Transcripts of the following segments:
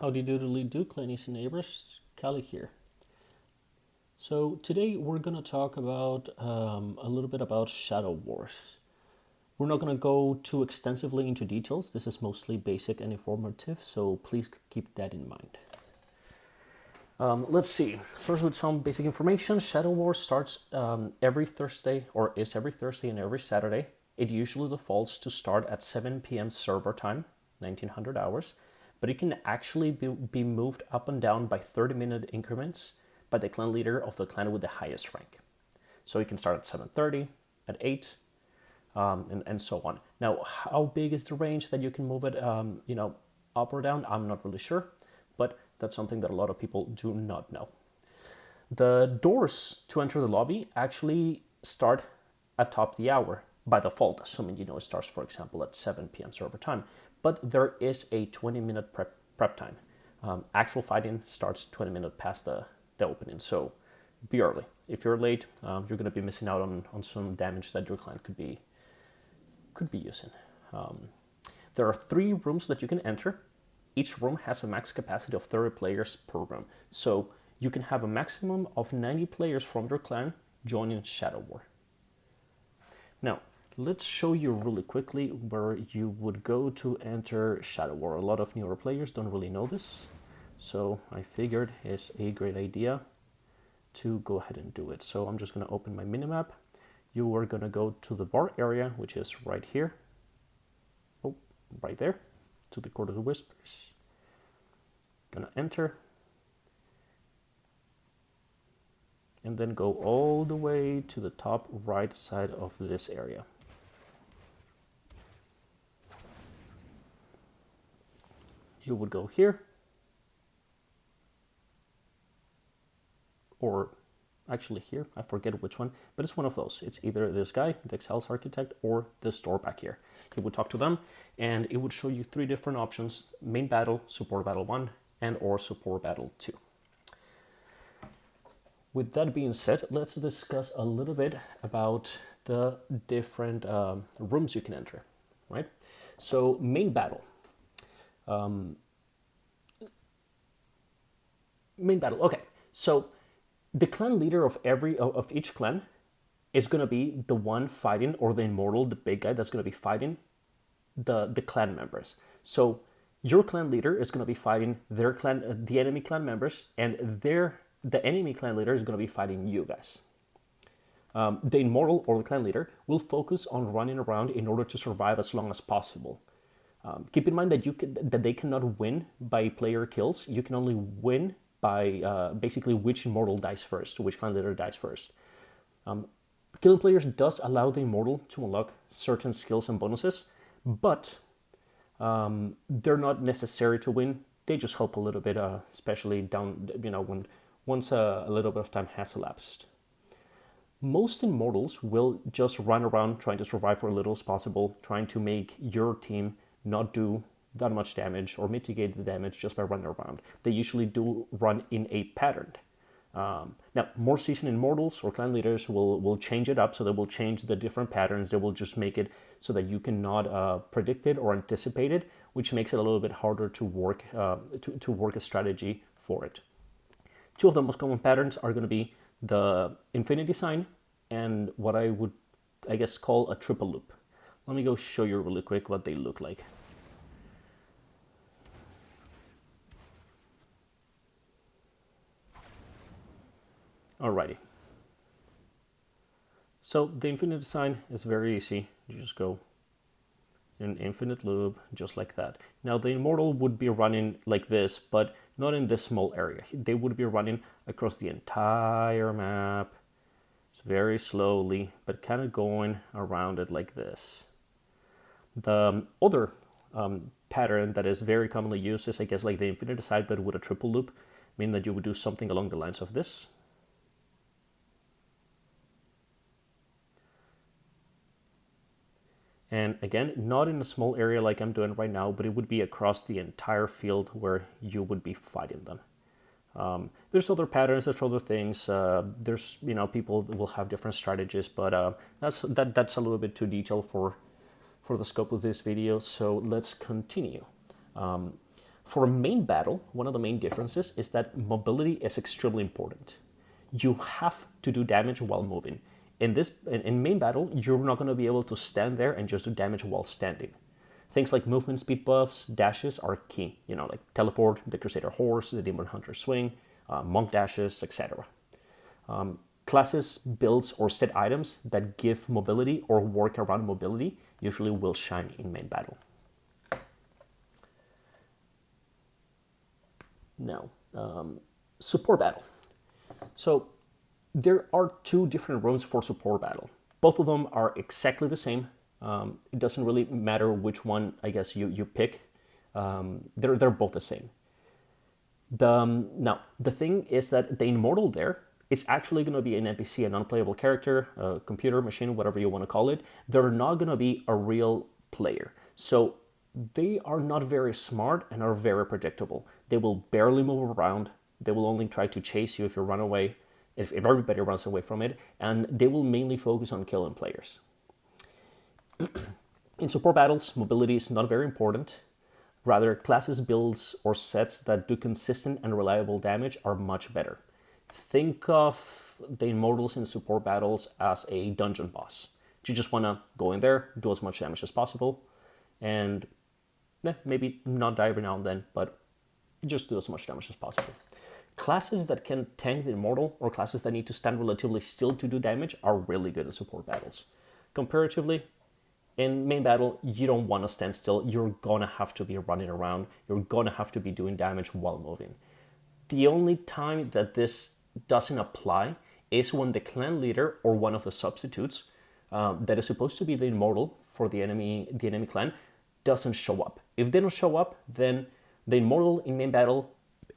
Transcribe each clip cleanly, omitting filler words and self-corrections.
Howdy doodly do, Clannies and neighbors, Callie here. So today we're gonna talk about a little bit about Shadow Wars. We're not gonna go too extensively into details. This is mostly basic and informative, so please keep that in mind. Let's see. First, with some basic information, Shadow Wars starts every Thursday, or is every Thursday and every Saturday. It usually defaults to start at 7 p.m. server time, 1900 hours, but it can actually be moved up and down by 30-minute increments by the clan leader of the clan with the highest rank. So you can start at 7:30, at 8, and so on. Now, how big is the range that you can move it, up or down? I'm not really sure, but that's something that a lot of people do not know. The doors to enter the lobby actually start at top of the hour by default, assuming it starts, for example, at 7 p.m. server time. But there is a 20-minute prep time. Actual fighting starts 20 minutes past the opening, so be early. If you're late, you're going to be missing out on some damage that your clan could be using. There are 3 rooms that you can enter. Each room has a max capacity of 30 players per room, so you can have a maximum of 90 players from your clan joining Shadow War. Now, let's show you really quickly where you would go to enter Shadow War. A lot of newer players don't really know this, so I figured it's a great idea to go ahead and do it. So I'm just going to open my minimap. You are going to go to the bar area, which is right here. Oh, right there, to the Court of the Whispers. Gonna enter. And then go all the way to the top right side of this area. You would go here, or actually here, I forget which one, but it's one of those. It's either this guy, the Exile's Architect, or this door back here. You would talk to them, and it would show you 3 different options: main battle, support battle 1, and or support battle 2. With that being said, let's discuss a little bit about the different rooms you can enter, right? So main battle. Main battle, okay. So the clan leader of each clan is going to be the one fighting, or the Immortal, the big guy that's going to be fighting the clan members. So your clan leader is going to be fighting their clan, the enemy clan members, and the enemy clan leader is going to be fighting you guys. The Immortal, or the clan leader, will focus on running around in order to survive as long as possible. Keep in mind that they cannot win by player kills. You can only win by basically which Immortal dies first, which clan leader dies first. Killing players does allow the Immortal to unlock certain skills and bonuses, but they're not necessary to win. They just help a little bit, especially down, once a little bit of time has elapsed. Most Immortals will just run around trying to survive for as little as possible, trying to make your team not do that much damage or mitigate the damage just by running around. They usually do run in a pattern. Now, more seasoned Immortals or clan leaders will change it up, so they will change the different patterns. They will just make it so that you cannot predict it or anticipate it, which makes it a little bit harder to work to work a strategy for it. 2 of the most common patterns are going to be the infinity sign and what I would, I guess, call a triple loop. Let me go show you really quick what they look like. Alrighty. So the infinity sign is very easy. You just go in an infinite loop, just like that. Now the Immortal would be running like this, but not in this small area. They would be running across the entire map, very slowly, but kind of going around it like this. The other pattern that is very commonly used is, I guess, like the infinite side, but with a triple loop, meaning that you would do something along the lines of this. And again, not in a small area like I'm doing right now, but it would be across the entire field where you would be fighting them. There's other patterns, there's other things. There's, people will have different strategies, but that's a little bit too detailed for the scope of this video. So let's continue. For a main battle, one of the main differences is that mobility is extremely important. You have to do damage while moving. In main battle, you're not going to be able to stand there and just do damage while standing. Things like movement speed buffs, dashes are key. Like teleport, the Crusader Horse, the Demon Hunter Swing, monk dashes, etc. Classes, builds, or set items that give mobility or work around mobility usually will shine in main battle. Now, support battle. So there are two different rooms for support battle. Both of them are exactly the same. It doesn't really matter which one, I guess, you pick. They're both the same. Now, the thing is that the Immortal there is actually going to be an NPC, a non-playable character, a computer, machine, whatever you want to call it. They're not going to be a real player. So they are not very smart and are very predictable. They will barely move around. They will only try to chase you if you run away, if everybody runs away from it, and they will mainly focus on killing players. In support battles, mobility is not very important. Rather, classes, builds, or sets that do consistent and reliable damage are much better. Think of the Immortals in support battles as a dungeon boss. You just want to go in there, do as much damage as possible, and maybe not die every now and then, but just do as much damage as possible. Classes that can tank the Immortal or classes that need to stand relatively still to do damage are really good in support battles. Comparatively, in main battle, you don't want to stand still. You're going to have to be running around. You're going to have to be doing damage while moving. The only time that this doesn't apply is when the clan leader or one of the substitutes that is supposed to be the Immortal for the enemy clan doesn't show up. If they don't show up, then the Immortal in main battle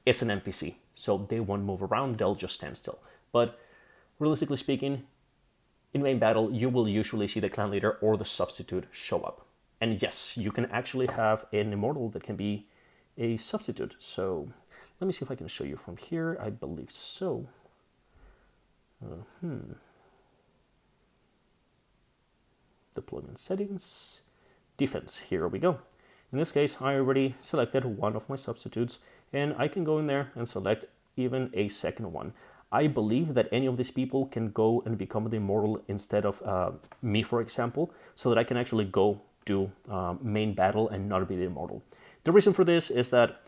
is an NPC. So they won't move around, they'll just stand still. But realistically speaking, in main battle, you will usually see the clan leader or the substitute show up. And yes, you can actually have an Immortal that can be a substitute. So let me see if I can show you from here. I believe so. Deployment settings, defense, here we go. In this case, I already selected one of my substitutes, and I can go in there and select even a second one. I believe that any of these people can go and become the Immortal instead of me, for example, so that I can actually go do main battle and not be the Immortal. The reason for this is that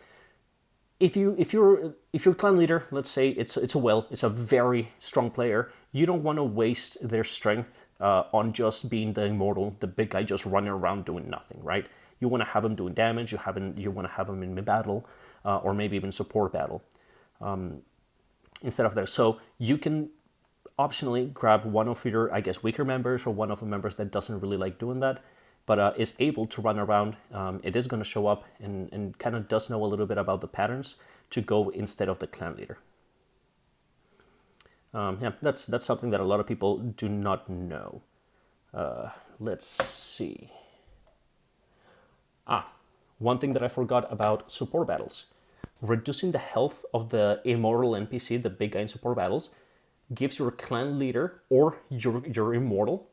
if you're clan leader, let's say it's a very strong player, you don't want to waste their strength on just being the Immortal, the big guy just running around doing nothing, right? You want to have him doing damage. You want to have him in mid battle, or maybe even support battle. Instead of there. So you can optionally grab one of your, I guess, weaker members or one of the members that doesn't really like doing that, but is able to run around. It is going to show up and kind of does know a little bit about the patterns to go instead of the clan leader. That's something that a lot of people do not know. Let's see. One thing that I forgot about support battles. Reducing the health of the Immortal NPC, the big guy in support battles, gives your clan leader or your Immortal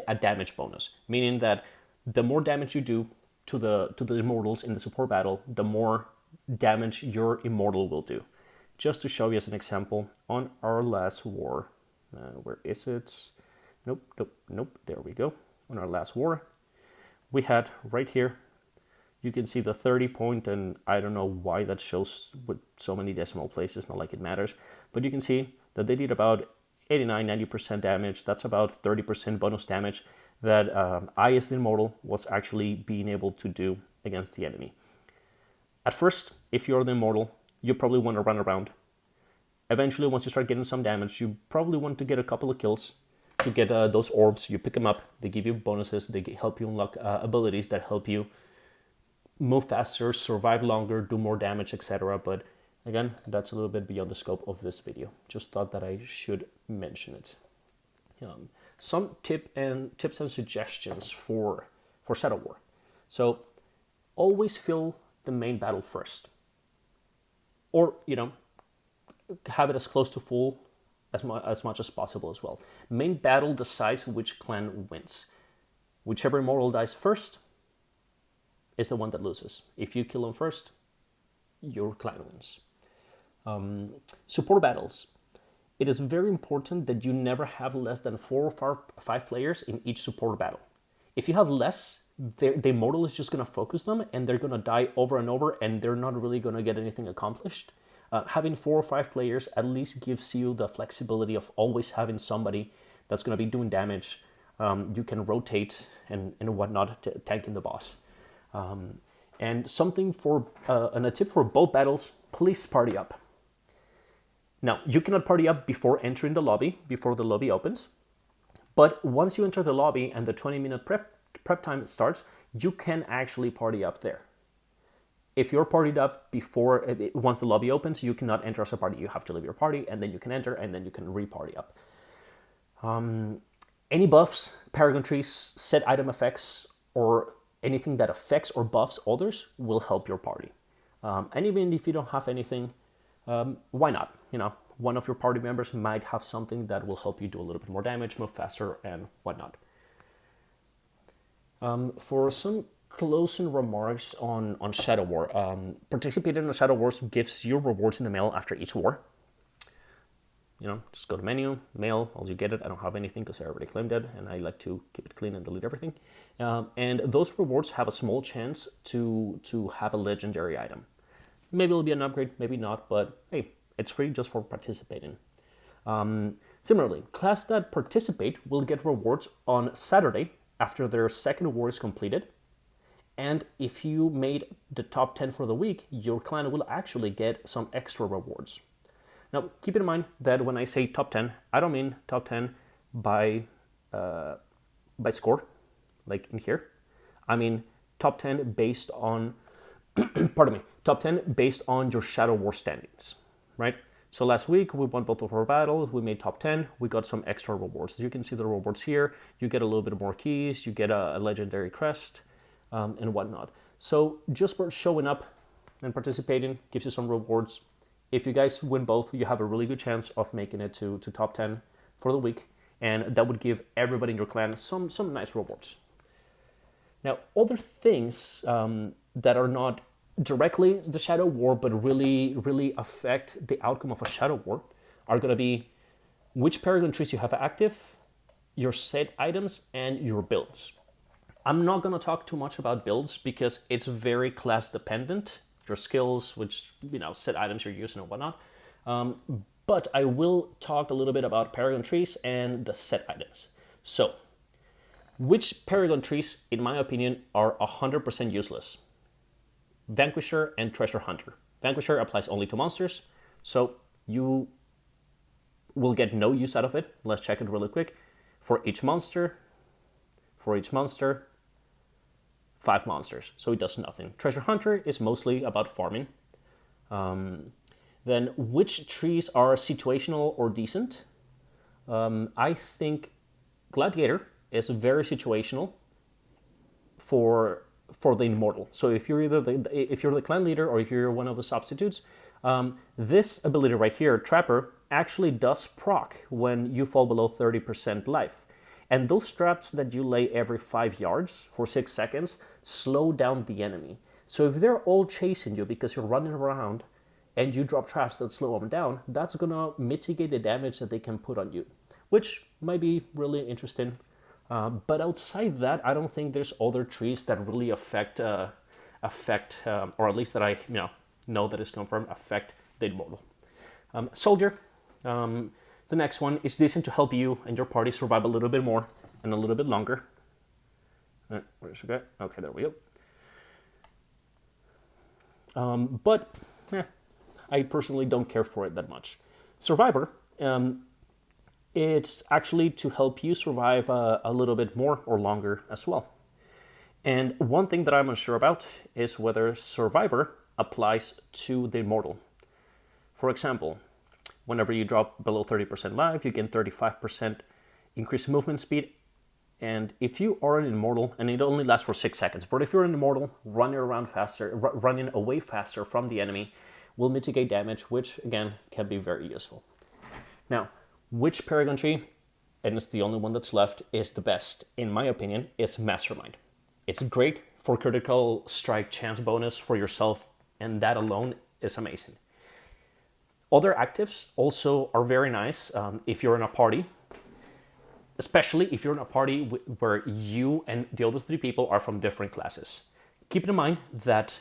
a damage bonus. Meaning that the more damage you do to the Immortals in the support battle, the more damage your Immortal will do. Just to show you as an example, on our last war, where is it? Nope, there we go. On our last war, we had right here, you can see the 30 point, and I don't know why that shows with so many decimal places, not like it matters, but you can see that they did about 89-90% damage. That's about 30% bonus damage that I, as the Immortal, was actually being able to do against the enemy. At first, if you're the Immortal, you probably want to run around. Eventually, once you start getting some damage, you probably want to get a couple of kills to get those orbs. You pick them up, they give you bonuses, they help you unlock abilities that help you move faster, survive longer, do more damage, etc. But again, that's a little bit beyond the scope of this video. Just thought that I should mention it. Some tips and suggestions for Shadow War. So always fill the main battle first. Or, have it as close to full as much as possible as well. Main battle decides which clan wins. Whichever Immortal dies first is the one that loses. If you kill him first, your clan wins. Support battles. It is very important that you never have less than 4 or 5 players in each support battle. If you have less, the Immortal is just going to focus them and they're going to die over and over and they're not really going to get anything accomplished. Having 4 or 5 players at least gives you the flexibility of always having somebody that's going to be doing damage. You can rotate and whatnot, tanking the boss. And something for, and a tip for both battles, please party up. Now, you cannot party up before entering the lobby, before the lobby opens. But once you enter the lobby and the 20-minute prep time starts, you can actually party up there. If you're partied up once the lobby opens, you cannot enter as a party. You have to leave your party, and then you can enter, and then you can re-party up. Any buffs, paragon trees, set item effects, or anything that affects or buffs others will help your party. And even if you don't have anything, why not? One of your party members might have something that will help you do a little bit more damage, move faster, and whatnot. For some closing remarks on Shadow War, participating in Shadow Wars gives you rewards in the mail after each war. Just go to menu, mail, you get it. I don't have anything because I already claimed it, and I like to keep it clean and delete everything. And those rewards have a small chance to have a legendary item. Maybe it'll be an upgrade, maybe not, but hey, it's free just for participating. Similarly, class that participate will get rewards on Saturday after their second war is completed. And if you made the top 10 for the week, your clan will actually get some extra rewards. Now, keep in mind that when I say top 10, I don't mean top 10 by score, like in here. I mean top 10 based on, top 10 based on your Shadow War standings, right? So last week, we won both of our battles, we made top 10, we got some extra rewards. You can see the rewards here. You get a little bit more keys, you get a legendary crest, and whatnot. So just for showing up and participating gives you some rewards. If you guys win both, you have a really good chance of making it to top 10 for the week, and that would give everybody in your clan some nice rewards. Now, other things that are not directly the Shadow War, but really affect the outcome of a Shadow War are going to be which paragon trees you have active, your set items, and your builds. I'm not going to talk too much about builds because it's very class dependent. Your skills, which, set items you're using and whatnot. But I will talk a little bit about paragon trees and the set items. So, which paragon trees, in my opinion, are 100% useless? Vanquisher and Treasure Hunter. Vanquisher applies only to monsters, so you will get no use out of it. Let's check it really quick. For each monster, 5 monsters, so it does nothing. Treasure Hunter is mostly about farming. Then which trees are situational or decent? I think Gladiator is very situational for the Immortal. So if you're if you're the clan leader or if you're one of the substitutes, this ability right here, Trapper, actually does proc when you fall below 30% life. And those traps that you lay every 5 yards for 6 seconds slow down the enemy. So if they're all chasing you because you're running around and you drop traps that slow them down, that's gonna mitigate the damage that they can put on you, which might be really interesting. But outside that, I don't think there's other trees that really affect, or at least that I know that is confirmed, affect the Immortal. Soldier. The next one is decent to help you and your party survive a little bit more and a little bit longer. Where's it? Okay, there we go. But I personally don't care for it that much. Survivor, it's actually to help you survive a little bit more or longer as well. And one thing that I'm unsure about is whether Survivor applies to the Immortal. For example, whenever you drop below 30% life, you gain 35% increased movement speed. And if you are an Immortal, and it only lasts for 6 seconds, but if you're an Immortal, running away faster from the enemy will mitigate damage, which again can be very useful. Now, which Paragon tree, and it's the only one that's left, is the best, in my opinion, is Mastermind. It's great for critical strike chance bonus for yourself, and that alone is amazing. Other actives also are very nice if you're in a party, especially if you're in a party where you and the other 3 people are from different classes. Keep in mind that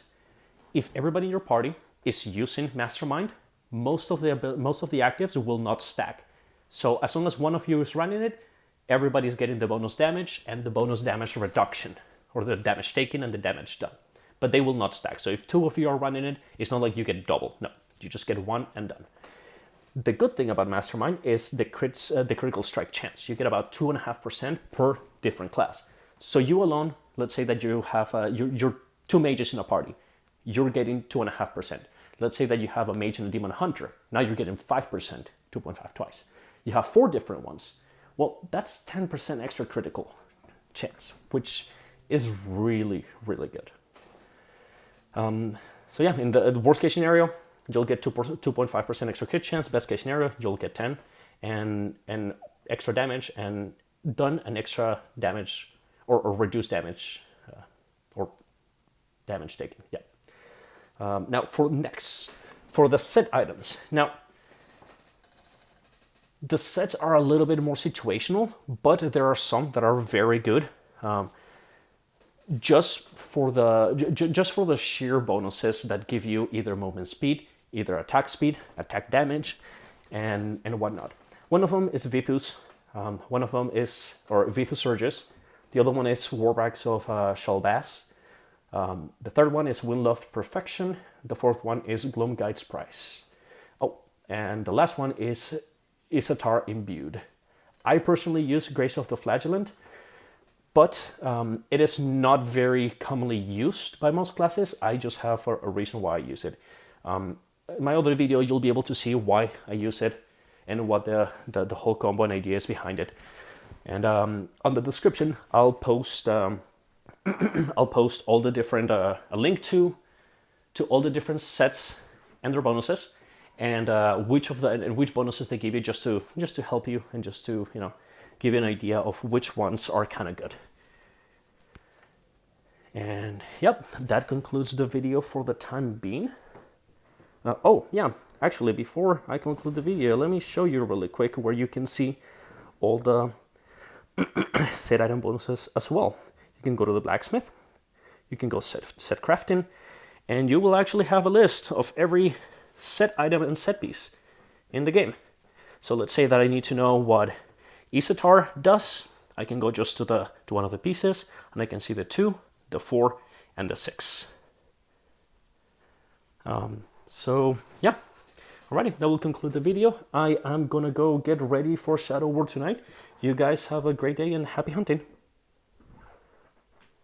if everybody in your party is using Mastermind, most of the actives will not stack. So as long as one of you is running it, everybody's getting the bonus damage and the bonus damage reduction, or the damage taken and the damage done. But they will not stack. So if 2 of you are running it, it's not like you get double. No, you just get 1 and done. The good thing about Mastermind is the critical strike chance. You get about 2.5% per different class. So you alone, let's say that you have you're 2 mages in a party, you're getting 2.5%. Let's say that you have a mage and a demon hunter. Now you're getting 5%, 2.5 twice. You have 4 different ones. Well, that's 10% extra critical chance, which is really, really good. So yeah, in the worst case scenario, you'll get 2.5% extra crit chance. Best case scenario, you'll get 10 and extra damage and done an extra damage or reduced damage or damage taken. Yeah. Now for the set items. Now, the sets are a little bit more situational, but there are some that are very good. Just for the sheer bonuses that give you either movement speed, either attack damage, and whatnot. One of them is Vithu's. One of them is Vithu Surges. The other one is Warbags of Shalbaz. The third one is Windlove Perfection. The fourth one is Gloom Guide's Price. Oh, and the last one is Isatar Imbued. I personally use Grace of the Flagellant, but it is not very commonly used by most classes. I just have a reason why I use it. In my other video, you'll be able to see why I use it and what the whole combo and idea is behind it. And on the description, I'll post all the different a link to all the different sets and their bonuses, and which bonuses they give you, just to help you and just to give you an idea of which ones are kind of good. And yep, that concludes the video for the time being. Oh yeah, actually, before I conclude the video, let me show you really quick where you can see all the set item bonuses as well. You can go to the blacksmith, you can go set crafting, and you will actually have a list of every set item and set piece in the game. So let's say that I need to know what Isatar does. I can go just to one of the pieces, and I can see the 2, the 4, and the 6. So yeah, alrighty, that will conclude the video. I am gonna go get ready for Shadow War tonight. You guys have a great day and happy hunting.